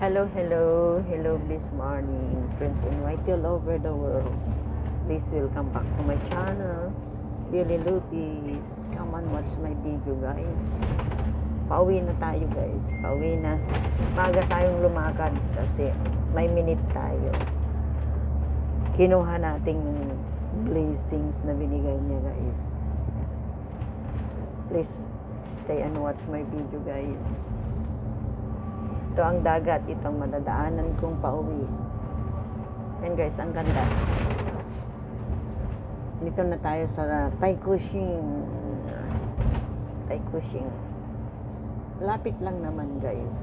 Hello, hello, hello, this morning, friends and white all over the world. Please welcome back to my channel, Billy Lupis. Come on, watch my video, guys. Pauwi na tayo, guys. Pauwi na. Maga tayong lumakad kasi may minute tayo. Kinuha natin yung blessings na binigay niya, guys. Please stay and watch my video, guys. Ito ang dagat, itong madadaanan kong pauwi. Yan guys, ang ganda. Dito na tayo sa Taikushing. Taikushing. Lapit lang naman guys.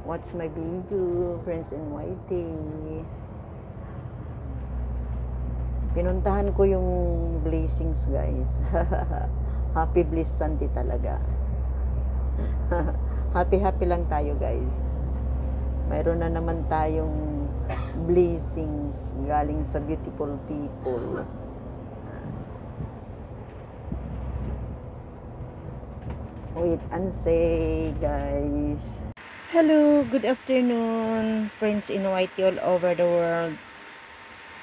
Watch my video, friends and whitey. Pinuntahan ko yung blessings guys. Happy Bliss Sunday talaga. Happy lang tayo guys. Mayroon na naman tayong blessings galing sa beautiful people. Wait and say guys. Hello, good afternoon friends in white all over the world.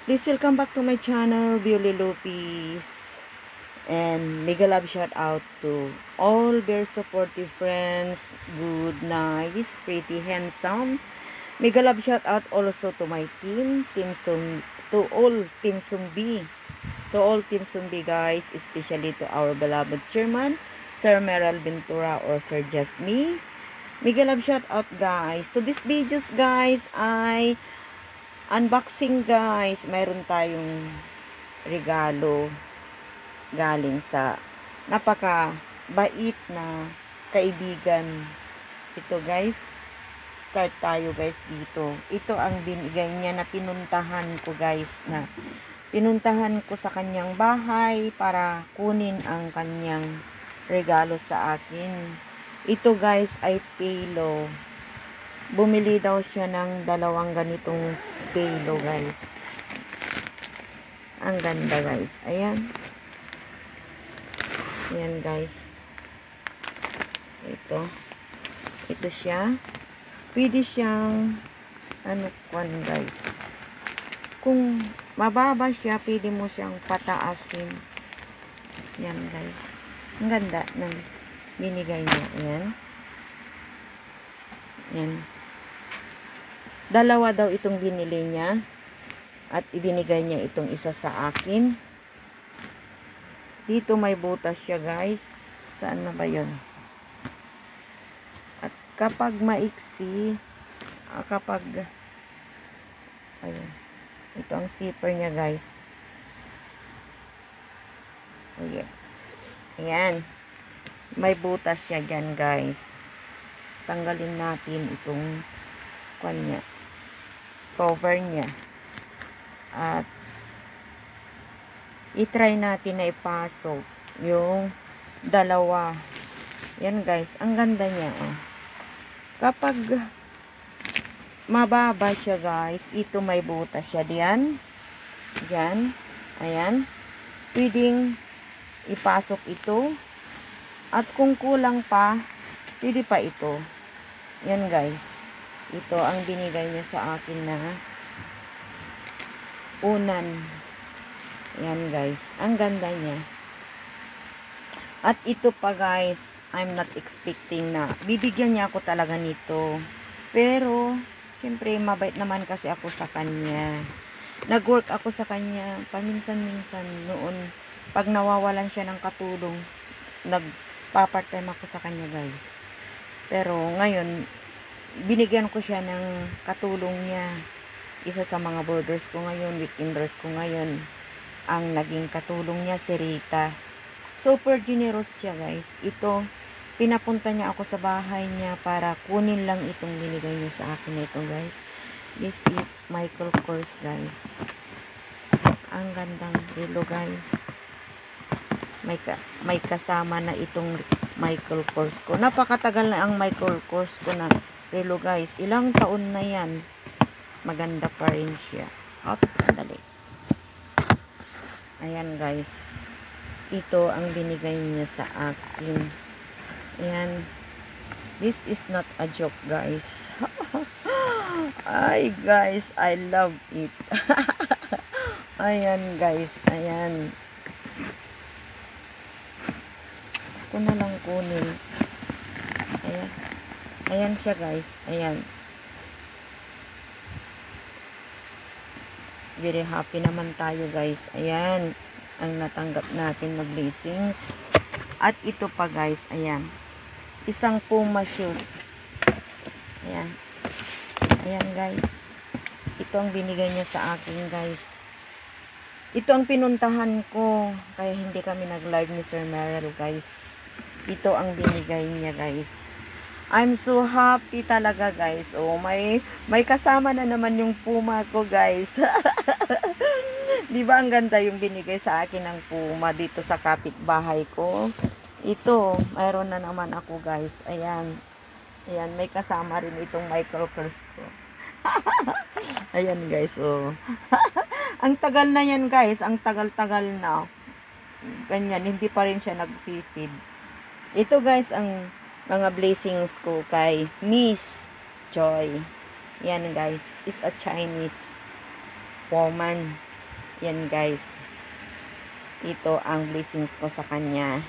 Please welcome back to my channel, Billy Lupis. And mega love shout out to all their supportive friends, good, nice, pretty, handsome. Mega love shout out also to my team, to all Team Sumbi. To all Team Sumbi guys, especially to our beloved chairman, Sir Meral Ventura or Sir Jasmine. Mega love shout out guys. To this videos guys, ay unboxing guys. Mayroon tayong regalo galing sa napaka-bait na kaibigan. Ito guys, start tayo guys dito. Ito ang binigay niya na pinuntahan ko guys, na pinuntahan ko sa kanyang bahay para kunin ang kanyang regalo sa akin. Ito guys ay pelo. Bumili daw siya ng dalawang ganitong pelo guys. Ang ganda guys. Ayan. Ayan guys. Ito siya. Pwede siyang guys. Kung mababa siya, pwede mo siyang pataasin. Ayan guys. Ang ganda ng binigay niya. Ayan. Ayan. Dalawa daw itong binili niya. At ibinigay niya itong isa sa akin. Dito may butas siya guys. Saan na ba yun? At kapag maiksi, ayun. Ito ang zipper niya guys. Ayan. Ayan. May butas siya dyan guys. Tanggalin natin itong cover niya. At i-try natin na ipasok yung dalawa. Yan guys, ang ganda niya. Oh. Kapag mababa siya guys, ito may butas siya diyan. Diyan. Ayan. Pwedeng ipasok ito. At kung kulang pa, pwede pa ito. Yan guys. Ito ang binigay niya sa akin na unan. Yan guys, ang ganda niya. At ito pa guys, I'm not expecting na bibigyan niya ako talaga nito. Pero, syempre mabait naman kasi ako sa kanya. Nag-work ako sa kanya paminsan-minsan noon. Pag nawawalan siya ng katulong, nagpa-part-time ako sa kanya guys. Pero ngayon, binigyan ko siya ng katulong niya. Isa sa mga boarders ko ngayon, weekenders ko ngayon, ang naging katulong niya si Rita. Super generous siya guys. Ito, pinapunta niya ako sa bahay niya para kunin lang itong binigay niya sa akin ito guys. This is Michael Kors guys. Ang gandang relo guys. May kasama na itong Michael Kors ko. Napakatagal na ang Michael Kors ko na relo guys. Ilang taon na yan. Maganda pa rin siya. Oops, sandali. Ayan guys. Ito ang binigay niya sa akin. Ayan. This is not a joke, guys. Ay, guys, I love it. Ayan, guys. Ayan. Ako na lang kunin. Ayan. Ayan siya, guys. Ayan. Very happy naman tayo, guys. Ayan. Ang natanggap natin na blessings. At ito pa, guys. Ayan. Isang Puma shoes. Ayan. Ayan, guys. Ito ang binigay niya sa akin, guys. Ito ang pinuntahan ko. Kaya hindi kami nag-live ni Sir Merrill, guys. Ito ang binigay niya, guys. I'm so happy talaga, guys. Oh, may kasama na naman yung Puma ko, guys. Di ba ang ganda yung binigay sa akin ng Puma dito sa kapitbahay ko? Ito, mayroon na naman ako, guys. Ayan. Ayan, may kasama rin itong Michael Kors ko. Ayan, guys, oh. Ang tagal na yan, guys. Ang tagal-tagal na. Ganyan, hindi pa rin siya nag-feed. Ito, guys, ang mga blessings ko kay Miss Joy. Yan, guys. Is a Chinese woman. Yan, guys. Ito ang blessings ko sa kanya.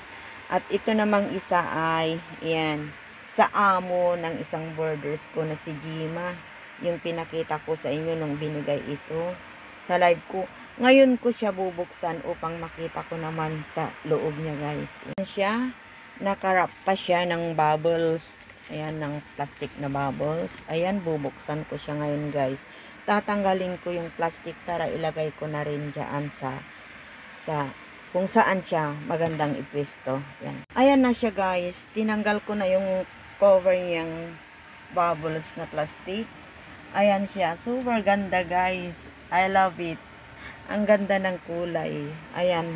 At ito namang isa ay, yan, sa amo ng isang borders ko na si Jima. Yung pinakita ko sa inyo nung binigay ito sa live ko. Ngayon ko siya bubuksan upang makita ko naman sa loob niya, guys. Yan siya. Nakarap pa siya ng bubbles. Ayan, ng plastic na bubbles. Ayan, bubuksan ko siya ngayon, guys. Tatanggalin ko yung plastic para ilagay ko na rin dyan sa kung saan siya magandang ipwesto. Yan. Ayan na siya, guys. Tinanggal ko na yung cover niyang bubbles na plastic. Ayan siya. Super ganda, guys. I love it. Ang ganda ng kulay. Ayan.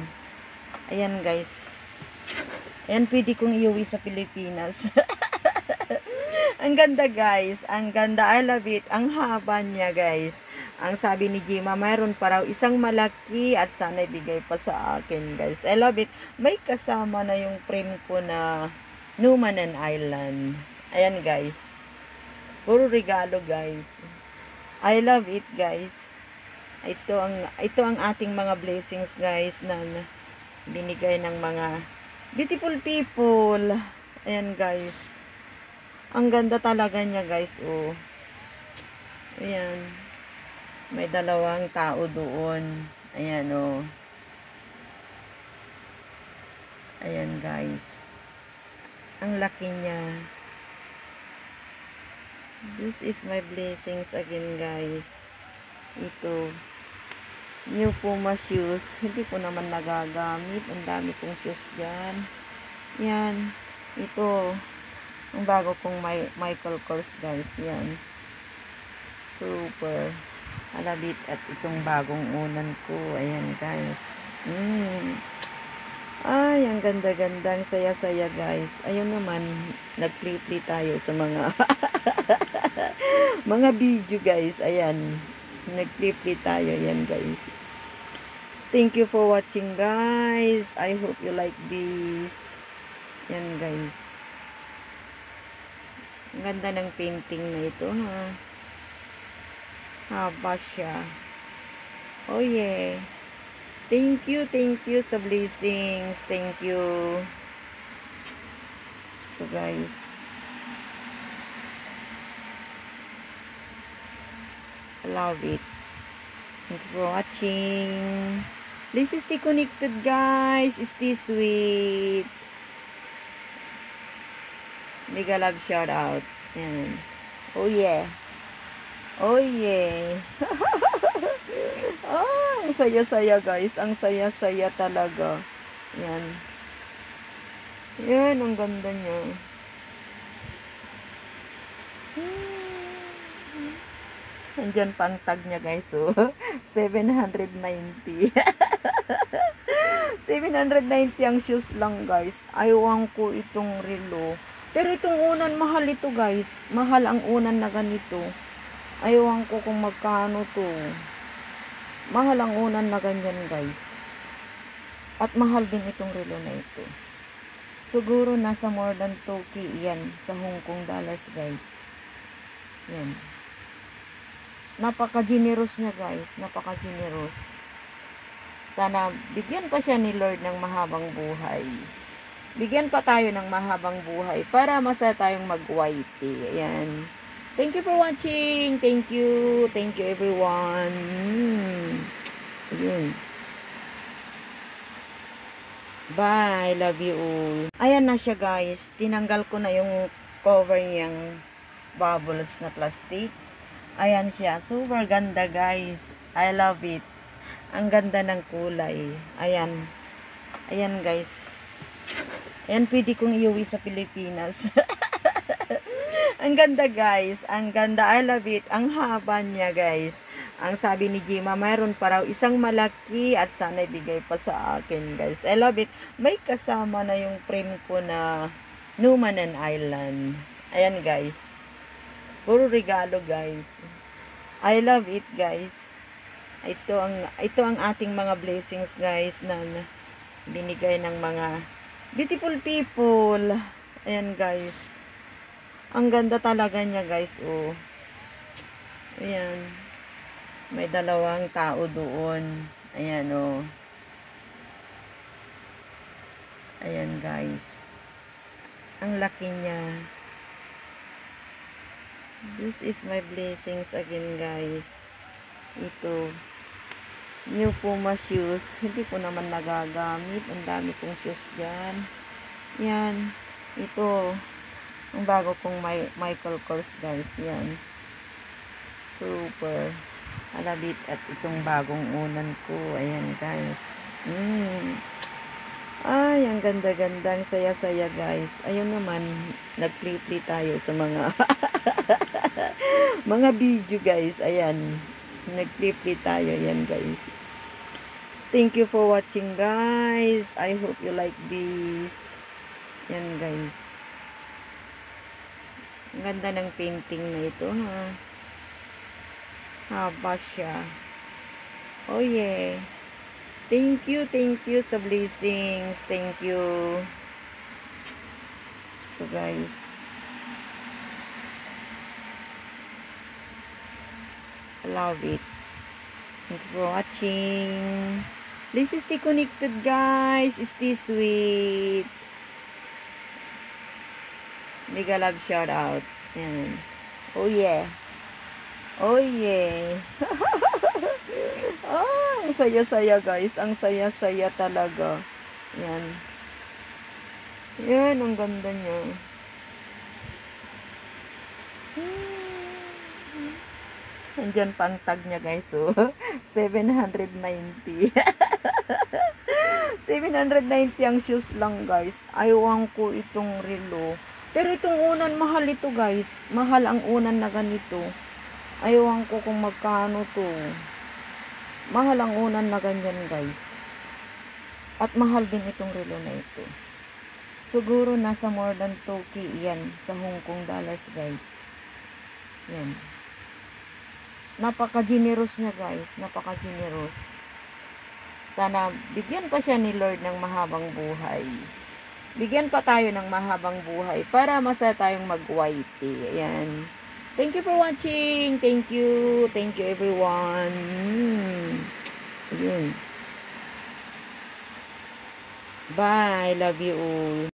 Ayan, guys. Ayan, pwede kong iuwi sa Pilipinas. Ang ganda, guys. Ang ganda. I love it. Ang haba niya, guys. Ang sabi ni Jima, mayroon pa raw isang malaki at sana ibigay pa sa akin, guys. I love it. May kasama na yung frame ko na Numanan Island. Ayan, guys. Puro regalo, guys. I love it, guys. Ito ang ating mga blessings, guys, na binigay ng mga beautiful people. Ayan, guys. Ang ganda talaga niya, guys. Oh. Ayan. May dalawang tao doon. Ayan, oh. Ayan, guys. Ang laki niya. This is my blessings again, guys. Ito. New Puma shoes. Hindi ko naman nagagamit. Ang dami kong shoes dyan. Yan. Ito. Ang bago kong Michael Kors, guys. Yan. Super. Alabit. At itong bagong unan ko. Ayan, guys. Ay, ang ganda-ganda. Ang saya-saya, guys. Ayun naman. Nag-play tayo sa mga mga video, guys. Ayan. Nag-play tayo. Ayan, guys. Thank you for watching, guys. I hope you like this. Ayan, guys. Ang ganda ng painting na ito, ha. Haba siya. Oh, yeah. Thank you sa blessings. Thank you. So, guys. I love it. Thank you for watching. Please stay connected, guys. Stay sweet. Mega love shout out. Yan. Oh yeah. Oh yeah. Ah, ang saya-saya, guys. Ang saya-saya talaga. Yan. Yan, ang ganda niya. Nandyan pa ang tag niya, guys. So, 790. 790 ang shoes lang, guys. Ayaw ko itong relo. Pero itong unan, mahal ito, guys. Mahal ang unan na ganito. Ayaw ko kung magkano to. Mahal ang unan na ganyan, guys. At mahal din itong relo na ito. Siguro nasa more than 2K yan sa Hong Kong dollars, guys. Yan. Napaka-generous niya, guys. Napaka-generous. Sana bigyan pa siya ni Lord ng mahabang buhay. Bigyan pa tayo ng mahabang buhay para masaya tayong mag-whitey. Ayan. Thank you for watching. Thank you. Thank you, everyone. Ayun. Bye. Love you all. Ayan na siya, guys. Tinanggal ko na yung cover niyang bubbles na plastic. Ayan siya. Super ganda, guys. I love it. Ang ganda ng kulay. Ayan. Ayan, guys. Ayan, pwede kong iuwi sa Pilipinas. Ang ganda, guys. Ang ganda. I love it. Ang haba niya, guys. Ang sabi ni Jima, mayroon pa raw isang malaki at sana ibigay pa sa akin, guys. I love it. May kasama na yung frame ko na Numanan Island. Ayan, guys. Puro regalo, guys. I love it, guys. Ito ang ating mga blessings, guys, na binigay ng mga beautiful people. Ayan, guys. Ang ganda talaga niya, guys. Oh. Ayan. May dalawang tao doon. Ayan, oh. Ayan, guys. Ang laki niya. This is my blessings again, guys. Ito. New Puma shoes. Hindi ko naman nagagamit. Ang dami kong shoes dyan. Yan. Ito. Ang bago kong Michael Kors, guys. Yan. Super. Alabit. At itong bagong unan ko. Ayan, guys. Ay, ang ganda-ganda. Ang saya-saya, guys. Ayun naman. Nag-play tayo sa mga mga video, guys. Ayan. Nag-play tayo. Ayan, guys. Thank you for watching, guys. I hope you like this. Yan, guys. Ang ganda ng painting na ito, ha. Haba siya. Oh, yeah. Thank you sa blessings. Thank you. So, guys. I love it. Thank you for watching. Please stay connected, guys. Stay sweet. Mega love shout out. Yan. Oh yeah. Oh yeah. Ah, ang saya-saya, guys. Ang saya-saya talaga. Yan. Yan, ang ganda niya. Andyan pa ang tag niya, guys. So, 790. 790 ang shoes lang, guys. Ayaw ko itong relo. Pero itong unan, mahal ito, guys. Mahal ang unan na ganito. Ayaw ko kung magkano to. Mahal ang unan na ganyan, guys. At mahal din itong relo na ito. Siguro nasa more than 2K yan sa Hong Kong dollars, guys. Yan. Napaka-generous niya, guys. Napaka-generous. Sana bigyan pa siya ni Lord ng mahabang buhay. Bigyan pa tayo ng mahabang buhay para masaya tayong mag-whitey. Ayan. Thank you for watching. Thank you. Thank you, everyone. Ayun. Bye. Love you all.